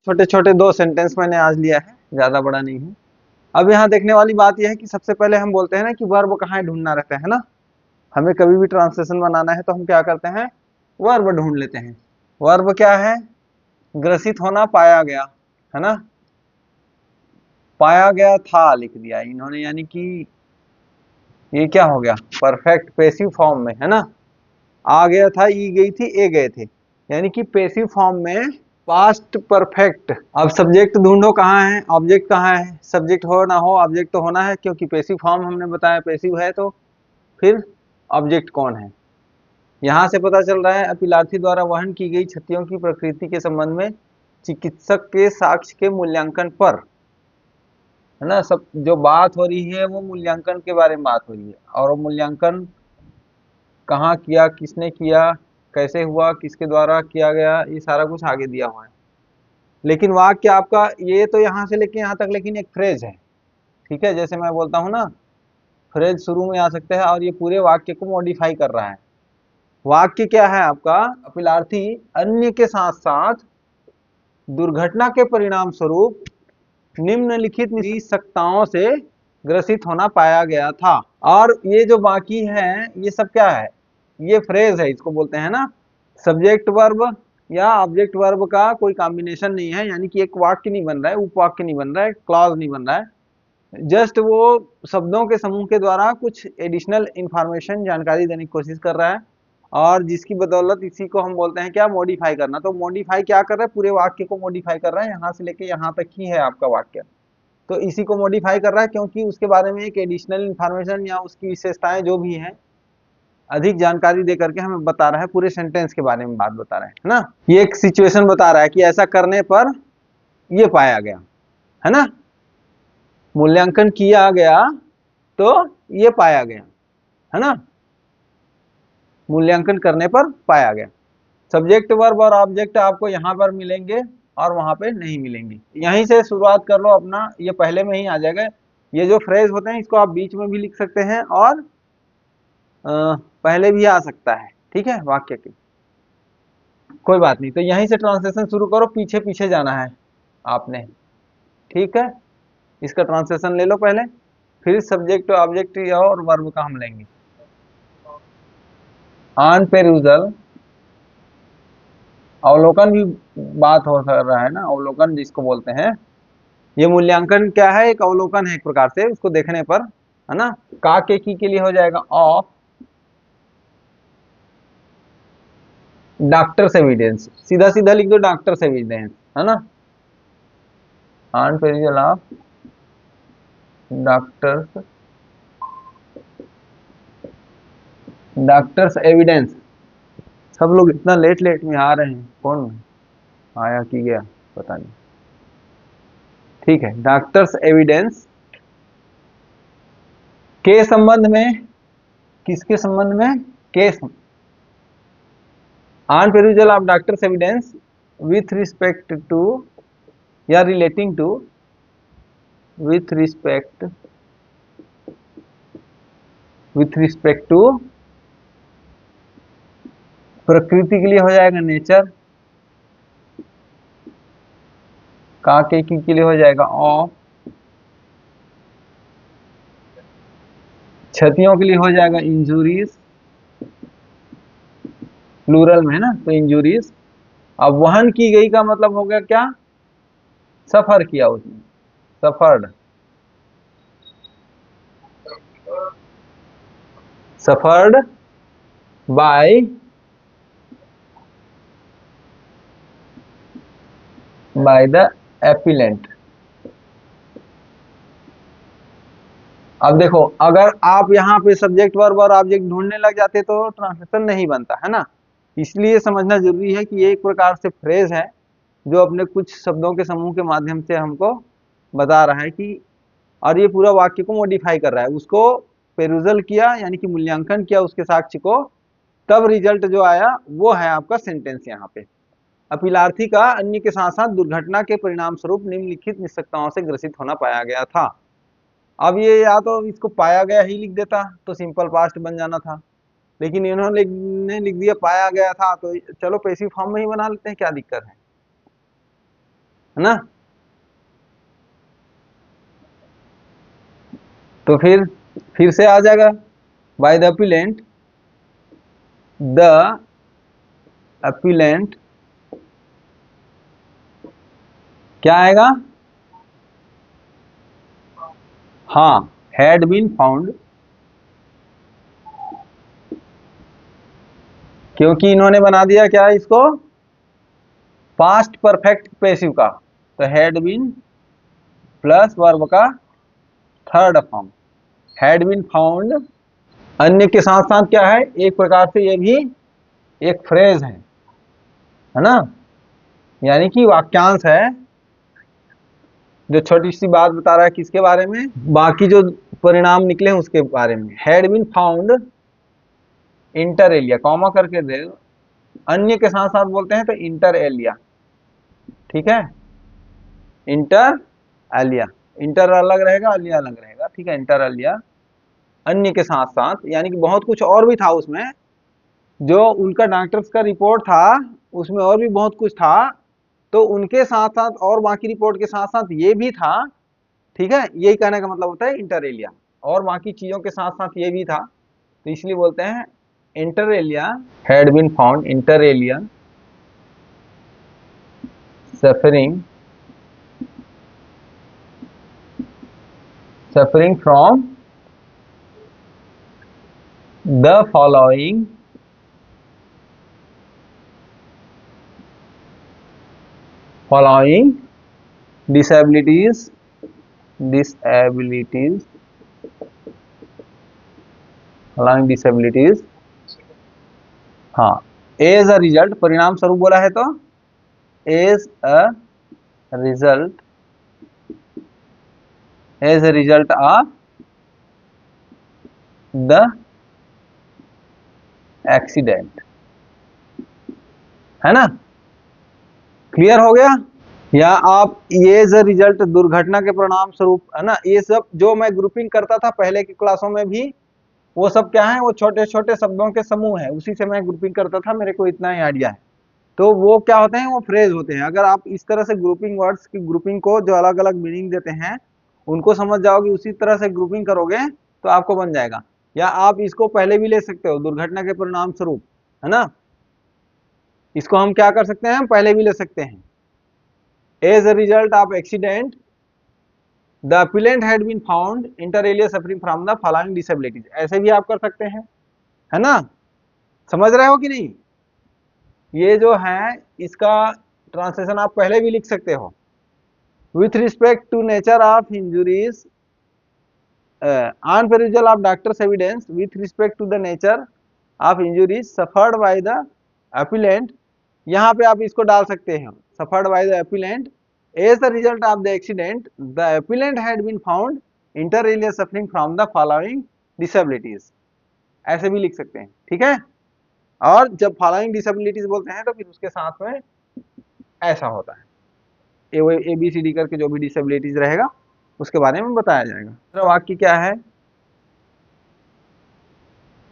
छोटे छोटे 2 सेंटेंस मैंने आज लिया है, ज्यादा बड़ा नहीं है। अब यहाँ देखने वाली बात यह है कि सबसे पहले हम बोलते हैं ना कि वर्ब कहाँ ढूंढना रहता है ना। हमें कभी भी ट्रांसलेशन बनाना है तो हम क्या करते हैं, वर्ब ढूंढ लेते हैं। वर्ब क्या है, ग्रसित होना, पाया गया, है ना। पाया गया था लिख दिया इन्होंने, यानी कि ये क्या हो गया, परफेक्ट पेसिव फॉर्म में, है ना। आ गया था, ई गई थी, ए गए थे, यानी कि पेसिव फॉर्म में पास्ट परफेक्ट। अब सब्जेक्ट ढूंढो कहाँ है, ऑब्जेक्ट कहाँ है। सब्जेक्ट हो ना हो ऑब्जेक्ट तो होना है, क्योंकि पेसिव फॉर्म हमने बताया पेसिव है, तो फिर ऑब्जेक्ट कौन है। यहाँ से पता चल रहा है अपीलार्थी द्वारा वहन की गई क्षतियों की प्रकृति के संबंध में चिकित्सक के साक्ष्य के मूल्यांकन पर, है ना। सब जो बात हो रही है वो मूल्यांकन के बारे में बात हो रही है, और वो मूल्यांकन कहाँ किया, किसने किया, कैसे हुआ, किसके द्वारा किया गया, ये सारा कुछ आगे दिया हुआ है। लेकिन वाक्य आपका ये तो यहाँ से लेके यहाँ तक, लेकिन एक फ्रेज है, ठीक है। जैसे मैं बोलता हूँ ना, फ्रेज शुरू में आ सकते हैं और ये पूरे वाक्य को मॉडिफाई कर रहा है। वाक्य क्या है आपका, अपीलार्थी अन्य के साथ साथ दुर्घटना के परिणाम स्वरूप निम्नलिखित निःशक्ताओं से ग्रसित होना पाया गया था। और ये जो बाकी है ये सब क्या है, ये फ्रेज है, इसको बोलते हैं ना सब्जेक्ट वर्ब या ऑब्जेक्ट वर्ब का कोई कॉम्बिनेशन नहीं है, यानी कि एक वाक्य नहीं बन रहा है, उपवाक्य नहीं बन रहा है, क्लॉज नहीं बन रहा है। जस्ट वो शब्दों के समूह के द्वारा कुछ एडिशनल इंफॉर्मेशन, जानकारी देने की कोशिश कर रहा है, और जिसकी बदौलत इसी को हम बोलते हैं क्या, मॉडिफाई करना। तो मॉडिफाई क्या कर रहा है, पूरे वाक्य को मॉडिफाई कर रहा है, यहाँ से लेके यहाँ तक ही है आपका वाक्य, तो इसी को मॉडिफाई कर रहा है, क्योंकि उसके बारे में एक एडिशनल इंफॉर्मेशन या उसकी विशेषताएं जो भी हैं अधिक जानकारी दे करके हमें बता रहा है, पूरे सेंटेंस के बारे में बात बता रहा है ना। ये एक सिचुएशन बता रहा है कि ऐसा करने पर ये पाया गया, है ना, मूल्यांकन किया गया तो ये पाया गया, है ना, मूल्यांकन करने पर पाया गया। सब्जेक्ट वर्ब और ऑब्जेक्ट आपको यहाँ पर मिलेंगे और वहां पे नहीं मिलेंगे। यहीं से शुरुआत कर लो अपना, ये पहले में ही आ जाएगा। ये जो फ्रेज होते हैं इसको आप बीच में भी लिख सकते हैं और पहले भी आ सकता है, ठीक है, वाक्य के, कोई बात नहीं। तो यहीं से ट्रांसलेशन शुरू करो, पीछे पीछे जाना है आपने, ठीक है। इसका ट्रांसलेशन ले लो पहले, फिर सब्जेक्ट ऑब्जेक्ट और वर्ब का हम लेंगे। ऑन पेरूजल, अवलोकन भी बात हो रहा है ना, अवलोकन जिसको बोलते हैं। ये मूल्यांकन क्या है, एक अवलोकन है एक प्रकार से, उसको देखने पर, है ना। का के लिए हो जाएगा ऑफ डॉक्टर्स एविडेंस, सीधा सीधा लिख दो डॉक्टर्स एविडेंस, है ना। On perusal of doctor's, doctor's evidence. सब लोग इतना लेट लेट में आ रहे हैं, कौन आया कि गया पता नहीं, ठीक है। डॉक्टर्स एविडेंस के संबंध में, किसके संबंध में, के on perusal of doctor's evidence with respect to या relating to, with respect to प्रकृति के लिए हो जाएगा नेचर, का के लिए हो जाएगा ऑफ, क्षतियों के लिए हो जाएगा इंजुरीज, प्लूरल में है ना, तो इंजुरीज। अब वहन की गई का मतलब हो गया क्या, सफर किया उसने, suffered, suffered by the appellant. अब देखो, अगर आप यहाँ पे सब्जेक्ट वर्ब और ऑब्जेक्ट ढूंढने लग जाते तो ट्रांसलेशन नहीं बनता, है ना। इसलिए समझना जरूरी है कि ये एक प्रकार से फ्रेज है जो अपने कुछ शब्दों के समूह के माध्यम से हमको बता रहा है कि, और ये पूरा वाक्य को मॉडिफाई कर रहा है, उसको पेरुजल किया यानी कि मूल्यांकन किया उसके साक्ष्य को, तब रिजल्ट जो आया वो है आपका सेंटेंस। यहाँ पे अपीलार्थी का अन्य के साथ साथ दुर्घटना के परिणाम स्वरूप निम्नलिखित निःशक्ताओं से ग्रसित होना पाया गया था। अब ये या तो इसको पाया गया ही लिख देता तो सिंपल पास्ट बन जाना था, लेकिन इन्होंने लिख दिया पाया गया था, तो चलो पैसिव फॉर्म में ही बना लेते हैं, क्या दिक्कत है ना। तो फिर से आ जाएगा, by the appellate, the appellate क्या आएगा, हाँ, हैड बीन फाउंड, क्योंकि इन्होंने बना दिया क्या इसको, पास्ट परफेक्ट पैसिव का, तो हैड बीन प्लस वर्ब का third form, had been found. अन्य के साथ साथ क्या है, एक प्रकार से ये भी एक फ्रेज है ना, यानी कि वाक्यांश है, जो छोटी सी बात बता रहा है किसके बारे में, बाकी जो परिणाम निकले हैं उसके बारे में। Had been found inter alia, comma करके दे, अन्य के साथ साथ बोलते हैं तो इंटर एलिया, ठीक है, इंटर एलिया, इंटर अलग रहेगा, अलिया अलग रहेगा, ठीक है, इंटर एलिया, अन्य के साथ साथ, यानी कि बहुत कुछ और भी था उसमें, जो उनका डॉक्टर्स का रिपोर्ट था उसमें और भी बहुत कुछ था, तो उनके साथ साथ और बाकी रिपोर्ट के साथ साथ ये भी था, ठीक है, यही कहने का मतलब होता है इंटर एलिया, और बाकी चीजों के साथ साथ ये भी था, तो इसलिए बोलते हैं inter alia had been found, inter alia suffering from the following disabilities following disabilities, हाँ, एज अ रिजल्ट, परिणाम स्वरूप बोला है तो as a result of the accident, है ना, क्लियर हो गया। या आप ये एज अ रिजल्ट दुर्घटना के परिणाम स्वरूप, है ना, ये सब जो मैं ग्रुपिंग करता था पहले की क्लासों में भी, वो सब क्या है, वो छोटे छोटे शब्दों के समूह है, उसी से मैं ग्रुपिंग करता था, मेरे को इतना ही आइडिया है। तो वो क्या होते हैं, वो फ्रेज होते हैं। अगर आप इस तरह से ग्रुपिंग वर्ड्स की ग्रुपिंग को जो अलग अलग मीनिंग देते हैं उनको समझ जाओगे, उसी तरह से ग्रुपिंग करोगे तो आपको बन जाएगा। या आप इसको पहले भी ले सकते हो, दुर्घटना के परिणाम स्वरूप, है ना, इसको हम क्या कर सकते हैं, पहले भी ले सकते हैं, as a result of accident the appellant had been found inter alia suffering from the following disabilities, ऐसे भी आप कर सकते हैं, है ना, समझ रहे हो कि नहीं। ये जो है इसका ट्रांसलेशन आप पहले भी लिख सकते हो, with respect to nature of injuries on perusal of doctor's evidence with respect to the nature of injuries suffered by the appellant, यहाँ पे आप इसको डाल सकते हैं, suffered by the appellant as the result of the accident the appellant had been found inter alia suffering from the following disabilities, ऐसे भी लिख सकते हैं, ठीक है। और जब फॉलोइंग डिसेबिलिटीज बोलते हैं तो फिर उसके साथ में ऐसा होता है, ए बी सी डी करके जो भी डिसेबिलिटीज रहेगा उसके बारे में बताया जाएगा। दूसरा वाक्य क्या है,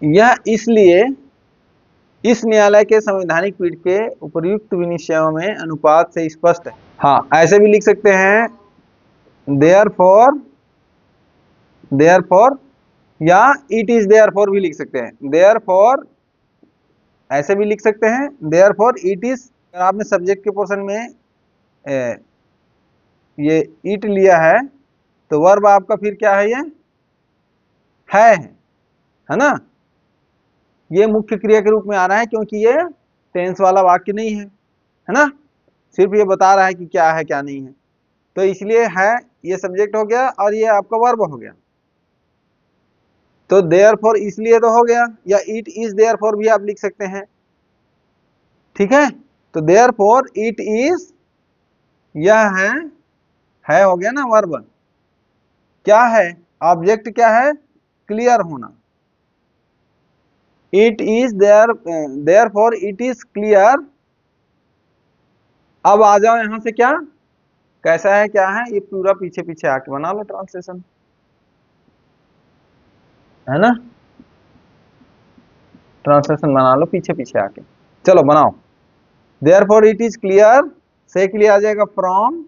यह इसलिए इस न्यायालय के संवैधानिक पीठ के उपर्युक्त विनिश्चयों में अनुपात से स्पष्ट है, हाँ, ऐसे भी लिख सकते हैं देयरफॉर या इट इज देयरफॉर भी लिख सकते हैं, देयरफॉर ऐसे भी लिख सकते हैं, देयरफॉर इट इज, अगर आपने सब्जेक्ट के पोर्शन में ये इट लिया है तो वर्ब आपका फिर क्या है, ये है ना, ये मुख्य क्रिया के रूप में आ रहा है क्योंकि ये टेंस वाला वाक्य नहीं है ना, सिर्फ ये बता रहा है कि क्या है क्या नहीं है, तो इसलिए है ये सब्जेक्ट हो गया और ये आपका वर्ब हो गया। तो देयरफॉर इसलिए तो हो गया, या इट इज देयरफॉर भी आप लिख सकते हैं, ठीक है। तो देयरफॉर इट इज, यह है हो गया ना वर्ब, क्या है, ऑब्जेक्ट क्या है, क्लियर होना, it is therefore it is clear. अब आ जाओ यहां से, क्या कैसा है, क्या है, ये पूरा पीछे पीछे आके बना लो ट्रांसलेशन, है ना, ट्रांसलेशन बना लो पीछे पीछे आके, चलो बनाओ। देयरफॉर इट इज क्लियर से के लिए आ जाएगा from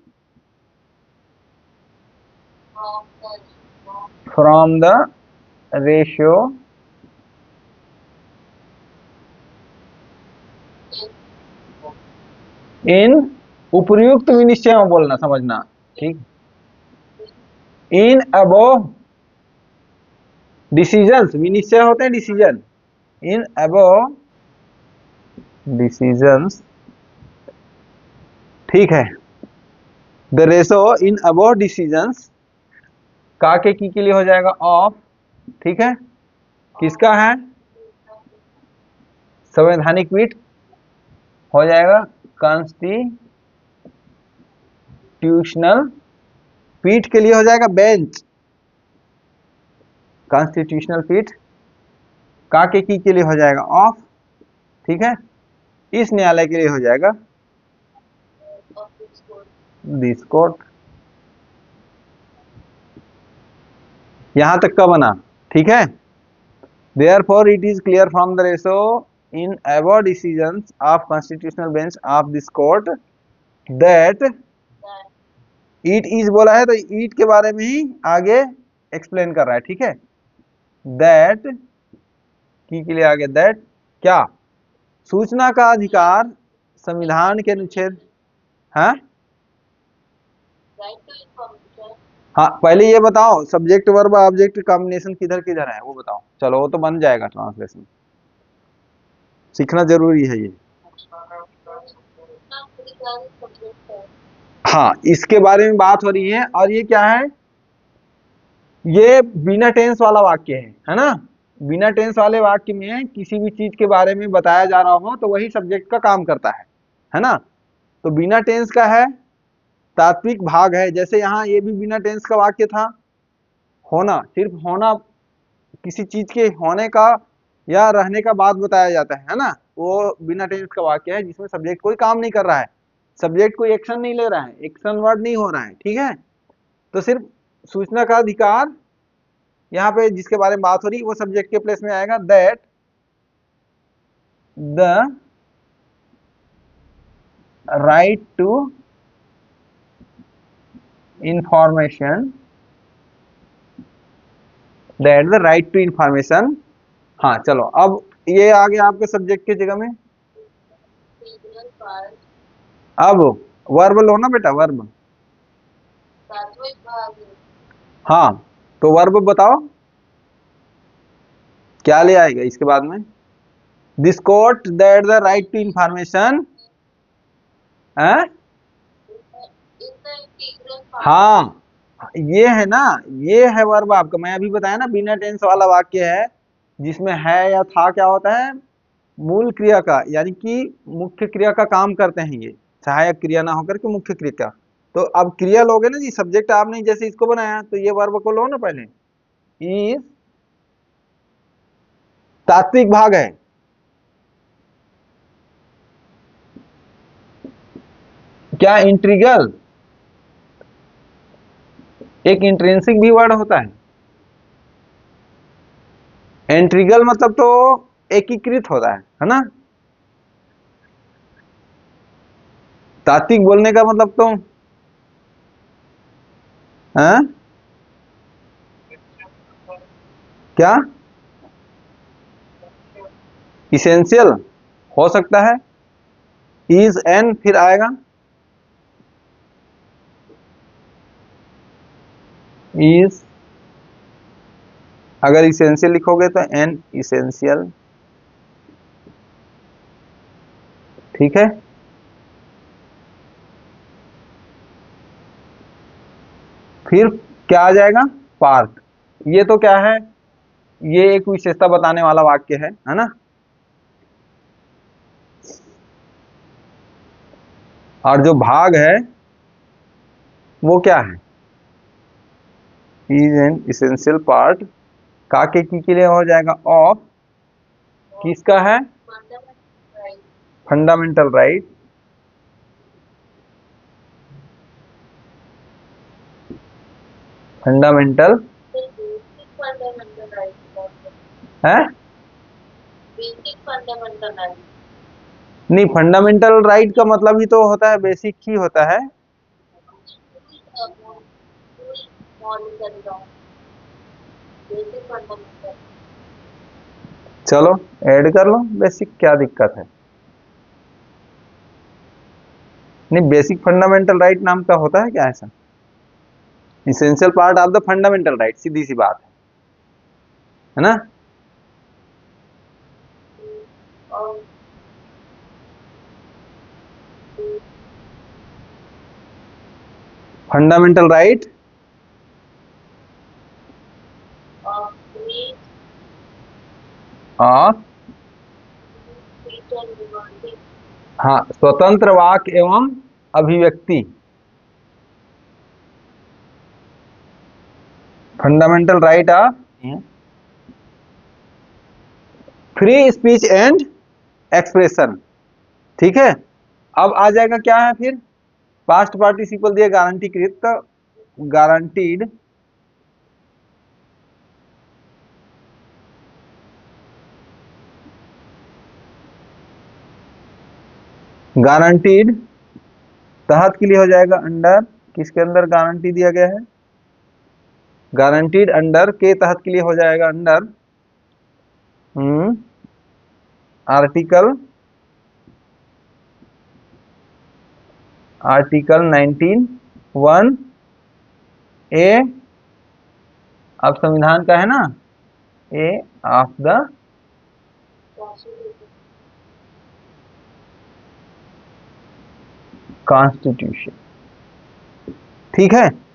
from the ratio in उपयुक्त विनिश्चय में बोलना, समझना, ठीक। इन अबोव डिसीजंस, विनिश्चय होते हैं डिसीजन, इन अबोव डिसीजंस, ठीक है। The ratio in above decisions का के लिए हो जाएगा ऑफ, ठीक है। किसका है? संवैधानिक पीठ हो जाएगा कॉन्स्टिट्यूशनल पीठ के लिए हो जाएगा बेंच, कॉन्स्टिट्यूशनल पीठ का के लिए हो जाएगा ऑफ, ठीक है। इस न्यायालय के लिए हो जाएगा दिस कोर्ट। यहां तक का बना, ठीक है। Therefore, it is clear from the ratio in above decisions of constitutional bench of this court that it is बोला है तो it के बारे में ही आगे एक्सप्लेन कर रहा है, ठीक है। that के लिए आगे that क्या? सूचना का अधिकार संविधान के अनुच्छेद, हाँ हाँ, पहले ये बताओ सब्जेक्ट वर्ब ऑब्जेक्ट कॉम्बिनेशन किधर किधर है वो बताओ। चलो वो तो बन जाएगा, ट्रांसलेशन सीखना जरूरी है ये। हाँ, इसके बारे में बात हो रही है। और ये क्या है? ये बिना टेंस वाला वाक्य है ना। बिना टेंस वाले वाक्य में किसी भी चीज के बारे में बताया जा रहा हो तो वही सब्जेक्ट का काम करता है ना। तो बिना टेंस का है, तात्विक भाग है। जैसे यहाँ ये भी बिना टेंस का वाक्य था। होना, सिर्फ होना, किसी चीज के होने का या रहने का बात बताया जाता है ना, वो बिना टेंस का वाक्य है जिसमें सब्जेक्ट कोई काम नहीं कर रहा है, सब्जेक्ट कोई एक्शन नहीं ले रहा है, एक्शन वर्ड नहीं हो रहा है, ठीक है। तो सिर्फ सूचना का अधिकार यहाँ पे जिसके बारे में बात हो रही वो सब्जेक्ट के प्लेस में आएगा। That the right to information, that the right to information. हाँ चलो, अब ये आ गया आपके सब्जेक्ट की जगह में। अब वर्ब लो ना बेटा, वर्ब। हाँ, तो वर्ब बताओ क्या ले आएगा इसके बाद में। This court that the right to information, हाँ ये है ना, ये है वर्ब आपका। मैं अभी बताया ना बिना टेंस वाला वाक्य है जिसमें है या था क्या होता है, मूल क्रिया का, यानी कि मुख्य क्रिया का काम करते हैं ये, सहायक क्रिया ना होकर के मुख्य क्रिया का। तो अब क्रिया लोगे ना जी, सब्जेक्ट आपने जैसे इसको बनाया तो ये वर्ब को लो ना पहले। इज तात्विक भाग है, क्या इंट्रीगल, एक इंट्रिंसिक भी वर्ड होता है। इंट्रीगल मतलब तो एकीकृत होता है ना। तात्विक बोलने का मतलब तो क्या इसेंशियल हो सकता है। इज एन फिर आएगा, इज अगर इसेंशियल लिखोगे तो एन इसेंशियल, ठीक है। फिर क्या आ जाएगा, पार्ट। ये तो क्या है, ये एक विशेषता बताने वाला वाक्य है ना। और जो भाग है वो क्या है, इज एन इसेंशियल पार्ट, काके की लिए हो जाएगा ऑफ, किसका है, फंडामेंटल राइट, फंडामेंटल है नहीं, फंडामेंटल राइट का मतलब ही तो होता है बेसिक ही होता है। Monitor law, basic fundamental. चलो ऐड कर लो बेसिक, क्या दिक्कत है। नहीं, बेसिक फंडामेंटल राइट नाम का होता है क्या ऐसा? Essential part of the fundamental right, सीधी सी बात है ना। और fundamental right free of, speech and demanding. हाँ, स्वतंत्र वाक एवं अभिव्यक्ति, fundamental right of free speech and expression. ठीक है, अब आ जाएगा क्या है फिर, पास्ट पार्टिसिपल दिया गारंटीकृत, तो गारंटीड, गारंटीड तहत के लिए हो जाएगा अंडर, किसके अंदर गारंटी दिया गया है, गारंटीड अंडर के तहत के लिए हो जाएगा अंडर आर्टिकल, आर्टिकल 19(1)(a) अब संविधान का है ना, ए ऑफ द कॉन्स्टिट्यूशन। ठीक है।